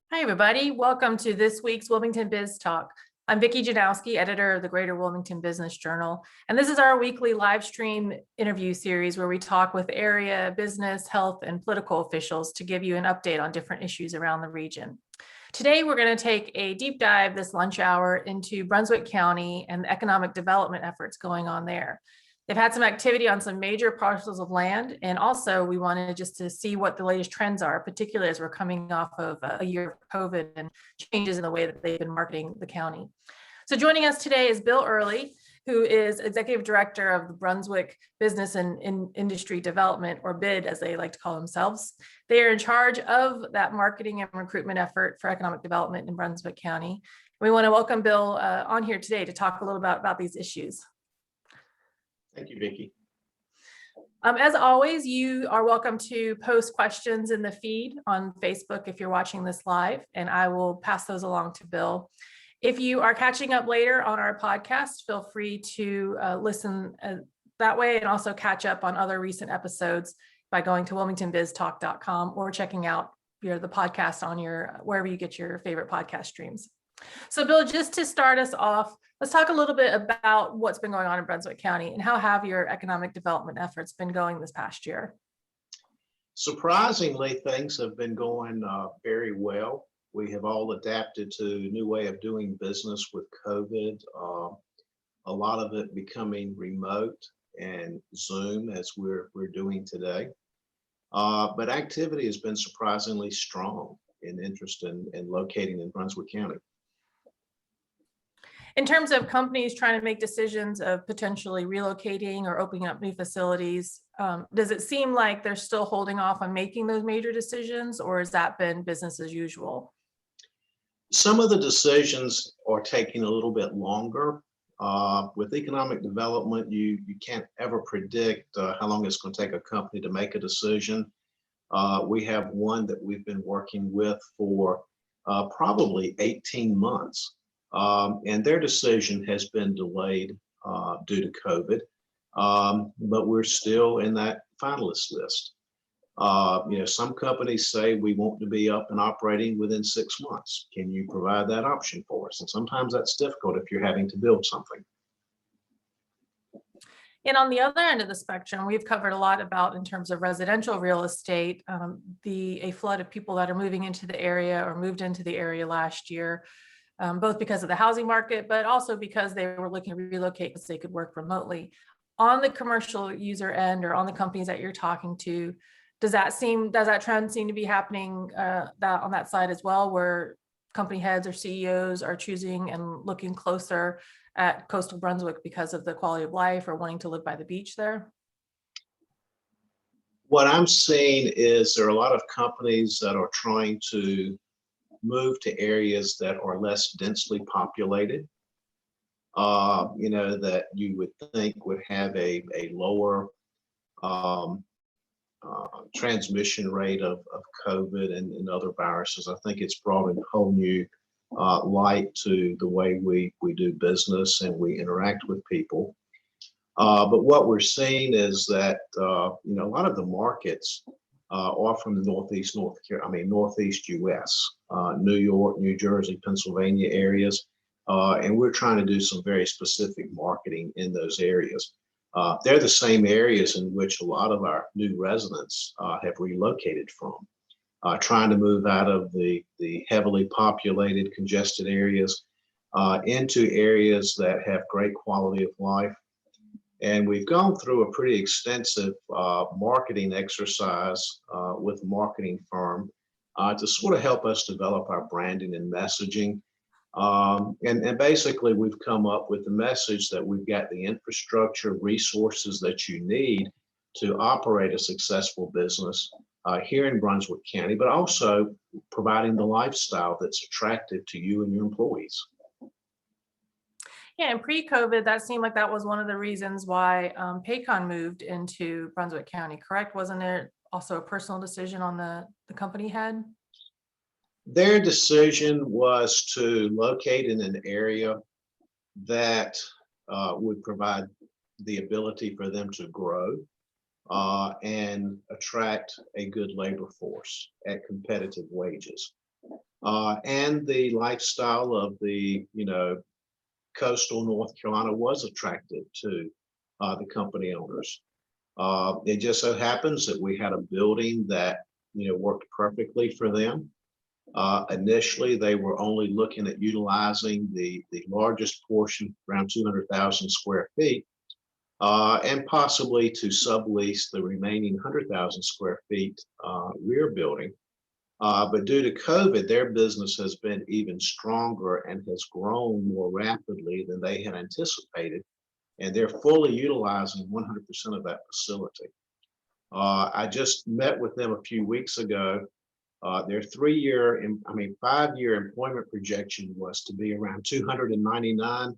Hi, everybody. Welcome to this week's Wilmington Biz Talk. I'm Vicki Janowski, editor of the Greater Wilmington Business Journal, and this is our weekly live stream interview series where we talk with area, business, health, and political officials to give you an update on different issues around the region. Today, we're going to take a deep dive this lunch hour into Brunswick County and the economic development efforts going on there. They've had some activity on some major parcels of land, and also we wanted just to see what the latest trends are, particularly as we're coming off of a year of COVID and changes in the way that they've been marketing the county. So joining us today is Bill Early, who is Executive Director of the Brunswick Business and Industry Development, or BID, as they like to call themselves. They are in charge of that marketing and recruitment effort for economic development in Brunswick County. We want to welcome Bill on here today to talk a little bit about these issues. Thank you, Vicki. As always, you are welcome to post questions in the feed on Facebook if you're watching this live, and I will pass those along to Bill. If you are catching up later on our podcast, feel free to listen that way and also catch up on other recent episodes by going to WilmingtonBizTalk.com or checking out the podcast on your wherever you get your favorite podcast streams. So Bill, just to start us off, let's talk a little bit about what's been going on in Brunswick County and how have your economic development efforts been going this past year? Surprisingly, things have been going very well. We have all adapted to a new way of doing business with COVID. A lot of it becoming remote and Zoom as we're doing today. But activity has been surprisingly strong in interest in locating in Brunswick County. In terms of companies trying to make decisions of potentially relocating or opening up new facilities, does it seem like they're still holding off on making those major decisions, or has that been business as usual? Some of the decisions are taking a little bit longer. With economic development, you can't ever predict how long it's going to take a company to make a decision. We have one that we've been working with for probably 18 months. And their decision has been delayed due to COVID, but we're still in that finalist list. Some companies say we want to be up and operating within 6 months. Can you provide that option for us? And sometimes that's difficult if you're having to build something. And on the other end of the spectrum, we've covered a lot about, in terms of residential real estate, a flood of people that are moving into the area or moved into the area last year. Both because of the housing market, but also because they were looking to relocate because they could work remotely. On the commercial user end or on the companies that you're talking to, does that trend seem to be happening on that side as well, where company heads or CEOs are choosing and looking closer at coastal Brunswick because of the quality of life or wanting to live by the beach there? What I'm seeing is there are a lot of companies that are trying to move to areas that are less densely populated, that you would think would have a lower transmission rate of COVID and other viruses. I think it's brought a whole new light to the way we do business and we interact with people. But what we're seeing is that a lot of the markets are from the Northeast US, New York, New Jersey, Pennsylvania areas. And we're trying to do some very specific marketing in those areas. They're the same areas in which a lot of our new residents have relocated from, trying to move out of the heavily populated, congested areas into areas that have great quality of life. And we've gone through a pretty extensive marketing exercise with a marketing firm to sort of help us develop our branding and messaging. And basically, we've come up with the message that we've got the infrastructure, resources that you need to operate a successful business here in Brunswick County, but also providing the lifestyle that's attractive to you and your employees. Yeah, and pre-COVID, that seemed like that was one of the reasons why Paycon moved into Brunswick County, correct? Wasn't there also a personal decision on the company head? Their decision was to locate in an area that would provide the ability for them to grow and attract a good labor force at competitive wages. And the lifestyle of the, coastal North Carolina was attractive to the company owners. It just so happens that we had a building that, worked perfectly for them. Initially, they were only looking at utilizing the largest portion, around 200,000 square feet, and possibly to sublease the remaining 100,000 square feet rear building. But due to COVID, their business has been even stronger and has grown more rapidly than they had anticipated. And they're fully utilizing 100% of that facility. I just met with them a few weeks ago. Their 5-year employment projection was to be around 299.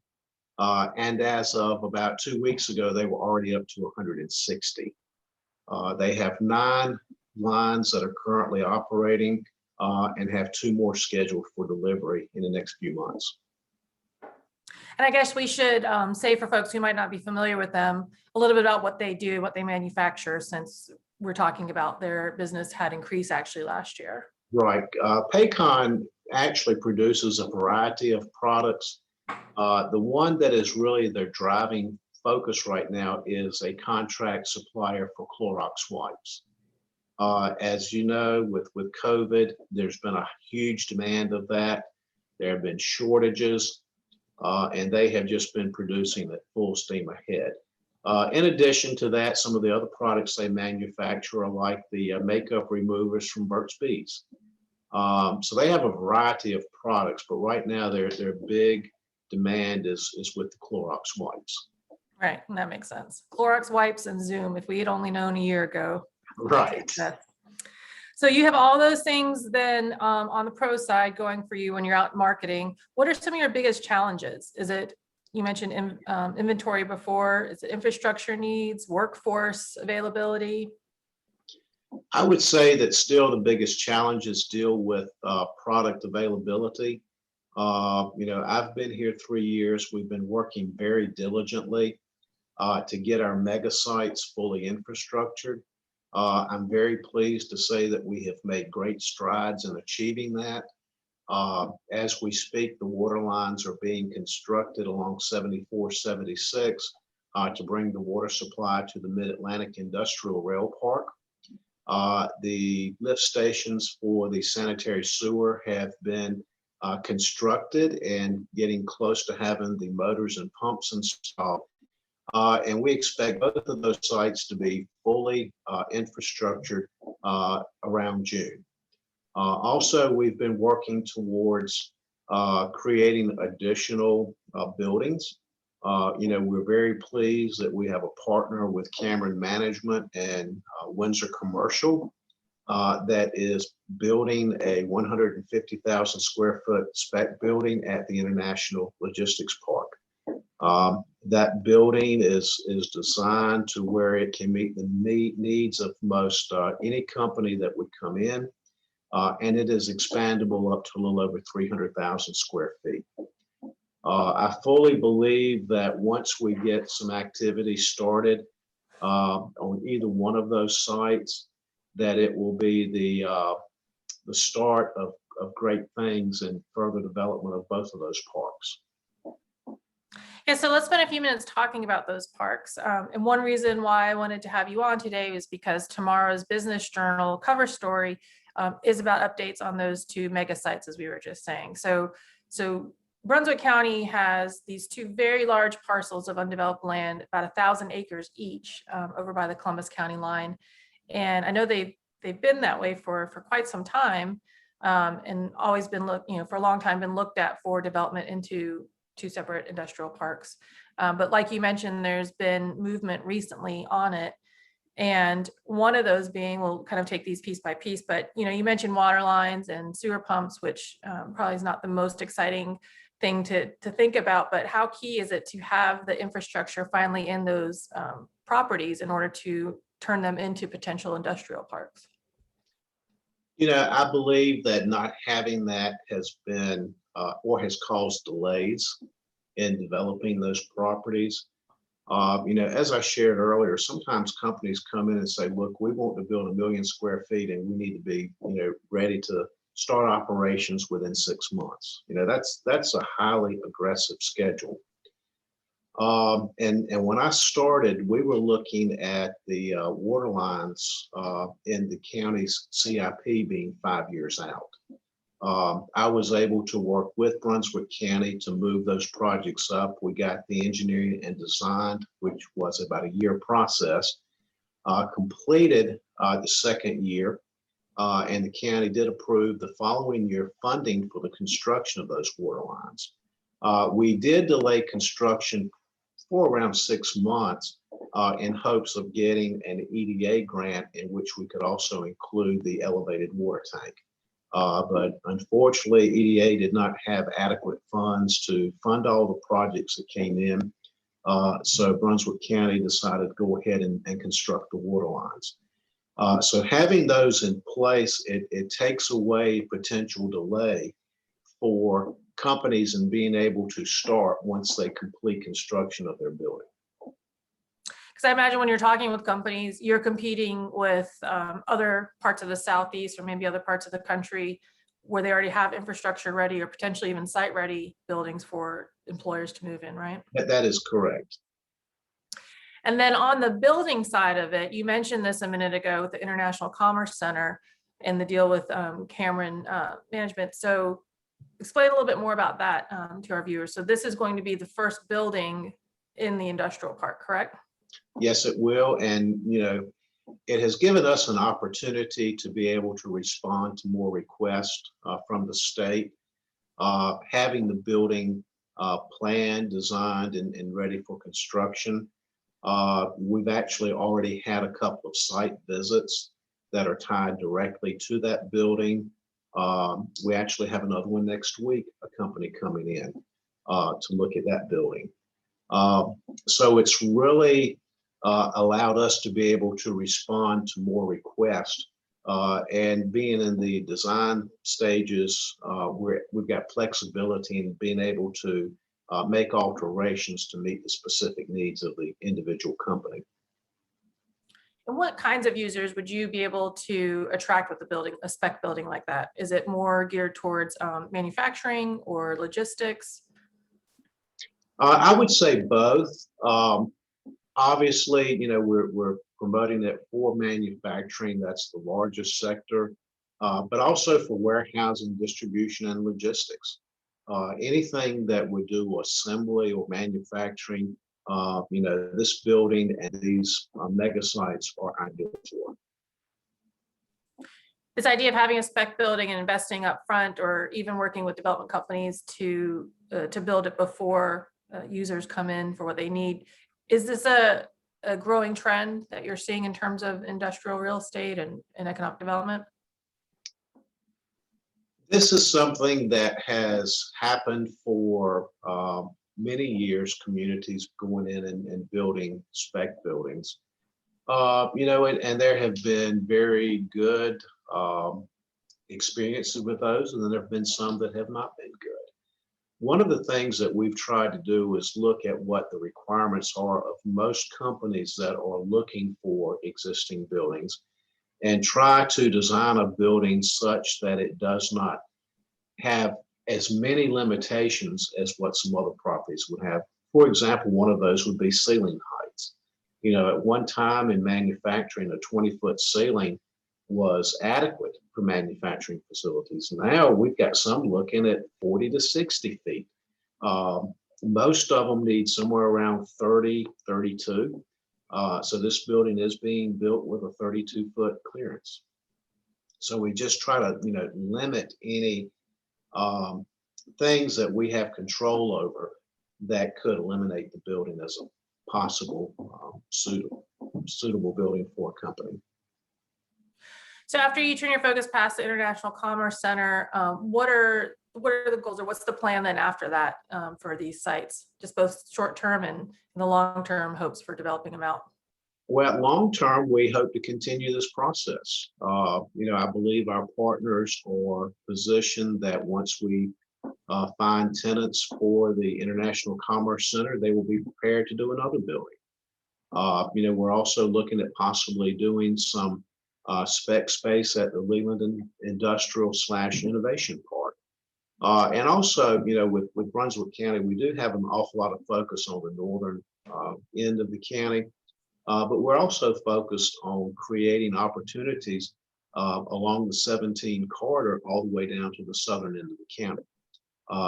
And as of about 2 weeks ago, they were already up to 160. They have 9 lines that are currently operating and have 2 more scheduled for delivery in the next few months. And I guess we should say for folks who might not be familiar with them, a little bit about what they do, what they manufacture, since we're talking about their business had increased actually last year. Right. Paycon actually produces a variety of products. The one that is really their driving focus right now is a contract supplier for Clorox wipes. As you know, with COVID, there's been a huge demand of that. There have been shortages, and they have just been producing at full steam ahead. In addition to that, some of the other products they manufacture are like the makeup removers from Burt's Bees. So they have a variety of products, but right now their big demand is with the Clorox wipes. Right, and that makes sense. Clorox wipes and Zoom, if we had only known a year ago. Right. So you have all those things then on the pro side going for you when you're out marketing. What are some of your biggest challenges? Is it, you mentioned inventory before, is it infrastructure needs, workforce availability? I would say that still the biggest challenges deal with product availability. I've been here 3 years. We've been working very diligently to get our Megasites fully infrastructured. I'm very pleased to say that we have made great strides in achieving that. As we speak, the water lines are being constructed along 74, 76 to bring the water supply to the Mid-Atlantic Industrial Rail Park. The lift stations for the sanitary sewer have been constructed and getting close to having the motors and pumps installed. And we expect both of those sites to be fully infrastructured around June. Also, we've been working towards creating additional buildings. We're very pleased that we have a partner with Cameron Management and Windsor Commercial that is building a 150,000 square foot spec building at the International Logistics Park. That building is designed to where it can meet the needs of most any company that would come in, and it is expandable up to a little over 300,000 square feet. I fully believe that once we get some activity started on either one of those sites, that it will be the start of great things and further development of both of those parks. Yeah, so let's spend a few minutes talking about those parks. And one reason why I wanted to have you on today is because tomorrow's Business Journal cover story is about updates on those 2 mega sites, as we were just saying. So Brunswick County has these 2 very large parcels of undeveloped land, about 1,000 acres each, over by the Columbus County line. And I know they've been that way for quite some time, and always been for a long time been looked at for development into 2 separate industrial parks. But like you mentioned, there's been movement recently on it. And one of those being, we'll kind of take these piece by piece, but you mentioned water lines and sewer pumps, which probably is not the most exciting thing to think about, but how key is it to have the infrastructure finally in those properties in order to turn them into potential industrial parks? I believe that not having that has been or has caused delays in developing those properties. As I shared earlier, sometimes companies come in and say, look, we want to build 1 million square feet and we need to be, ready to start operations within 6 months. That's a highly aggressive schedule. And when I started, we were looking at the water lines in the county's CIP being 5 years out. I was able to work with Brunswick County to move those projects up. We got the engineering and design, which was about a year process, completed the second year, and the county did approve the following year funding for the construction of those water lines. We did delay construction for around 6 months in hopes of getting an EDA grant in which we could also include the elevated water tank. But unfortunately, EDA did not have adequate funds to fund all the projects that came in. So Brunswick County decided to go ahead and construct the water lines. So having those in place, it takes away potential delay for companies and being able to start once they complete construction of their building. Because I imagine when you're talking with companies, you're competing with other parts of the Southeast or maybe other parts of the country where they already have infrastructure ready or potentially even site ready buildings for employers to move in, right? That is correct. And then on the building side of it, you mentioned this a minute ago with the International Commerce Center and the deal with Cameron Management. So explain a little bit more about that to our viewers. So this is going to be the first building in the industrial park, correct? Yes, it will. And, it has given us an opportunity to be able to respond to more requests from the state. Having the building planned, designed, and ready for construction. We've actually already had a couple of site visits that are tied directly to that building. We actually have another one next week, a company coming in to look at that building. So it's really allowed us to be able to respond to more requests. And being in the design stages, we've got flexibility in being able to make alterations to meet the specific needs of the individual company. And what kinds of users would you be able to attract with a spec building like that? Is it more geared towards manufacturing or logistics? I would say both. Obviously, we're promoting it for manufacturing. That's the largest sector, but also for warehousing, distribution, and logistics. Anything that would do assembly or manufacturing, this building and these megasites are ideal for. This idea of having a spec building and investing up front, or even working with development companies to build it before users come in for what they need. Is this a growing trend that you're seeing in terms of industrial real estate and economic development? This is something that has happened for many years, communities going in and building spec buildings. And there have been very good experiences with those, and then there have been some that have not been good. One of the things that we've tried to do is look at what the requirements are of most companies that are looking for existing buildings and try to design a building such that it does not have as many limitations as what some other properties would have. For example, one of those would be ceiling heights. At one time in manufacturing, a 20-foot ceiling was adequate for manufacturing facilities. Now we've got some looking at 40 to 60 feet. Most of them need somewhere around 30, 32. So this building is being built with a 32-foot clearance. So we just try to, limit any things that we have control over that could eliminate the building as a possible suitable building for a company. So after you turn your focus past the International Commerce Center, what are the goals, or what's the plan then after that for these sites, just both short term and in the long term hopes for developing them out? Well, long term, we hope to continue this process. I believe our partners are positioned that once we find tenants for the International Commerce Center, they will be prepared to do another building. We're also looking at possibly doing some spec space at the Leland Industrial / Innovation Park. And also, with Brunswick County, we do have an awful lot of focus on the northern end of the county, but we're also focused on creating opportunities along the 17 corridor all the way down to the southern end of the county.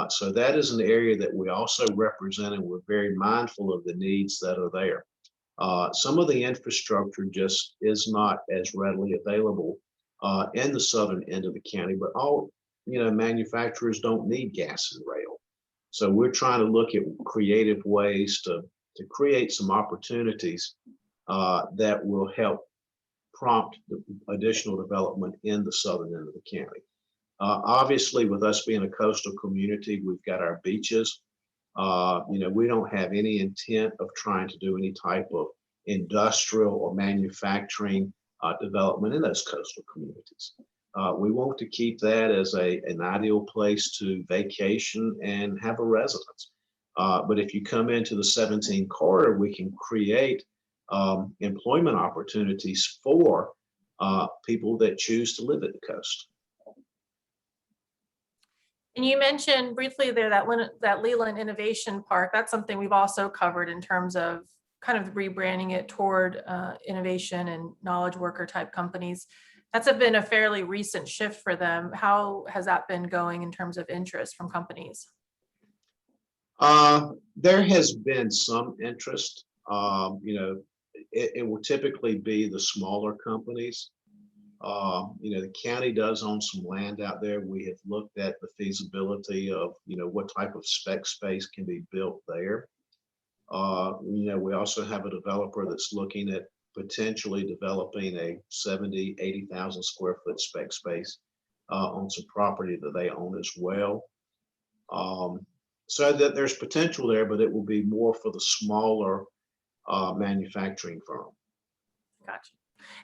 So that is an area that we also represent, and we're very mindful of the needs that are there. Some of the infrastructure just is not as readily available in the southern end of the county, but all manufacturers don't need gas and rail. So we're trying to look at creative ways to create some opportunities that will help prompt the additional development in the southern end of the county. Obviously, with us being a coastal community, we've got our beaches. We don't have any intent of trying to do any type of industrial or manufacturing development in those coastal communities. We want to keep that as an ideal place to vacation and have a residence. But if you come into the 17 corridor, we can create employment opportunities for people that choose to live at the coast. And you mentioned briefly there that Leland Innovation Park. That's something we've also covered in terms of kind of rebranding it toward innovation and knowledge worker type companies. That's been a fairly recent shift for them. How has that been going in terms of interest from companies? There has been some interest. It will typically be the smaller companies. The county does own some land out there. We have looked at the feasibility of, what type of spec space can be built there. We also have a developer that's looking at potentially developing a 70, 80,000 square foot spec space on some property that they own as well. So that there's potential there, but it will be more for the smaller manufacturing firm. Gotcha.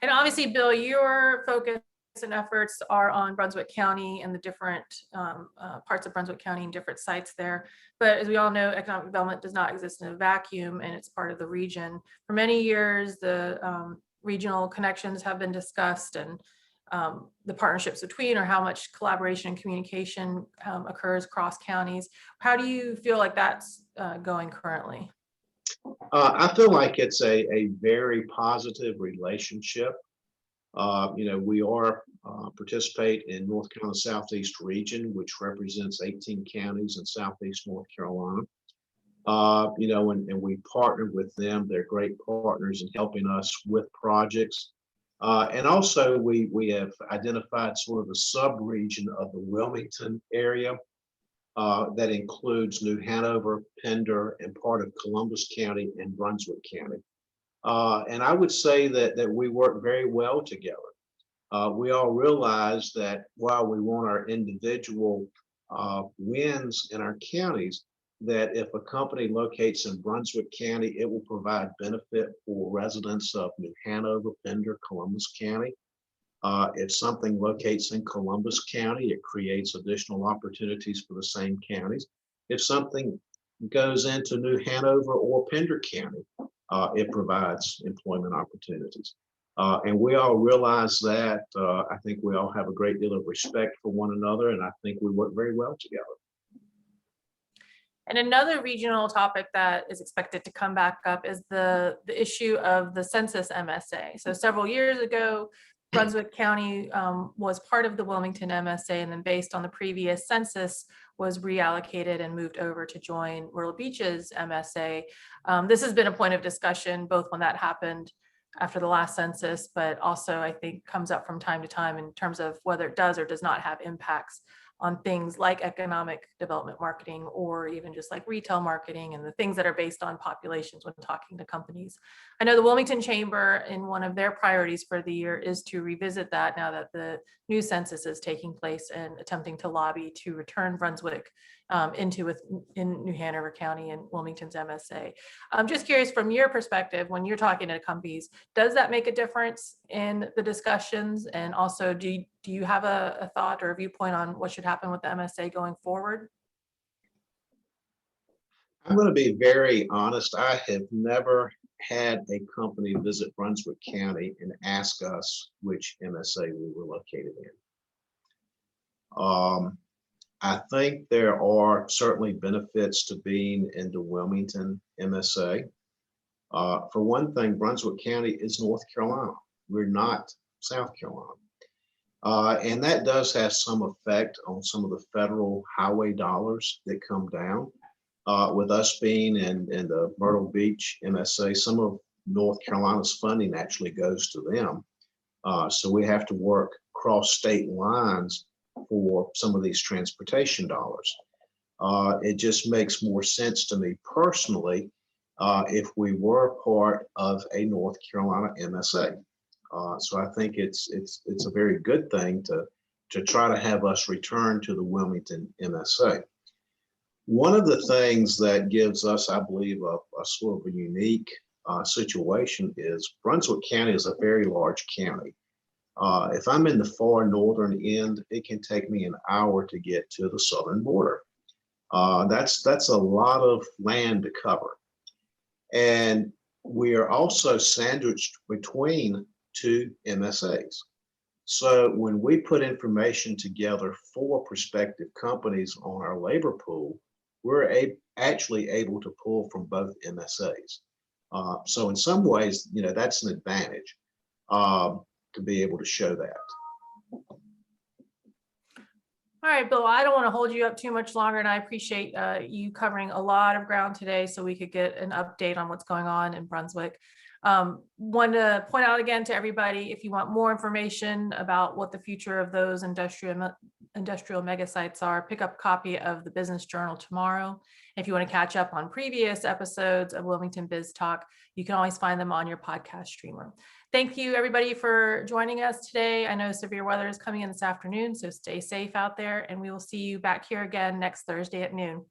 And obviously, Bill, your focus and efforts are on Brunswick County and the different parts of Brunswick County and different sites there. But as we all know, economic development does not exist in a vacuum, and it's part of the region. For many years, the regional connections have been discussed, and the partnerships between, or how much collaboration and communication occurs across counties. How do you feel like that's going currently? I feel like it's a very positive relationship. We are participate in North Carolina Southeast region, which represents 18 counties in Southeast North Carolina. And we partnered with them. They're great partners in helping us with projects. And also we have identified sort of a sub-region of the Wilmington area that includes New Hanover, Pender, and part of Columbus County and Brunswick County. And I would say that we work very well together. We all realize that while we want our individual wins in our counties, that if a company locates in Brunswick County, it will provide benefit for residents of New Hanover, Pender, Columbus County. If something locates in Columbus County, it creates additional opportunities for the same counties. If something goes into New Hanover or Pender County, it provides employment opportunities. And we all realize that. I think we all have a great deal of respect for one another, and I think we work very well together. And another regional topic that is expected to come back up is the issue of the census MSA. So several years ago, Brunswick County was part of the Wilmington MSA, and then based on the previous census was reallocated and moved over to join Myrtle Beach's MSA. This has been a point of discussion, both when that happened after the last census, but also I think comes up from time to time in terms of whether it does or does not have impacts on things like economic development marketing, or even just like retail marketing and the things that are based on populations when talking to companies. I know the Wilmington Chamber, in one of their priorities for the year, is to revisit that now that the new census is taking place, and attempting to lobby to return Brunswick in New Hanover County and Wilmington's MSA. I'm just curious, from your perspective, when you're talking to companies, does that make a difference in the discussions? And also, do you have a thought or a viewpoint on what should happen with the MSA going forward? I'm going to be very honest. I have never had a company visit Brunswick County and ask us which MSA we were located in. I think there are certainly benefits to being in the Wilmington MSA. For one thing, Brunswick County is North Carolina. We're not South Carolina. And that does have some effect on some of the federal highway dollars that come down. With us being in the Myrtle Beach MSA, some of North Carolina's funding actually goes to them. So we have to work cross state lines for some of these transportation dollars. It just makes more sense to me personally if we were part of a North Carolina MSA. So I think it's a very good thing to try to have us return to the Wilmington MSA. One of the things that gives us, I believe, a sort of a unique situation is Brunswick County is a very large county. If I'm in the far northern end, it can take me an hour to get to the southern border. That's a lot of land to cover. And we are also sandwiched between two MSAs. So when we put information together for prospective companies on our labor pool, we're actually able to pull from both MSAs. So in some ways, that's an advantage to be able to show that. All right, Bill, I don't want to hold you up too much longer, and I appreciate you covering a lot of ground today so we could get an update on what's going on in Brunswick. Want to point out again to everybody, if you want more information about what the future of those industrial megasites are, pick up a copy of the Business Journal tomorrow. If you want to catch up on previous episodes of Wilmington Biz Talk, you can always find them on your podcast streamer. Thank you, everybody, for joining us today. I know severe weather is coming in this afternoon, so stay safe out there, and we will see you back here again next Thursday at noon.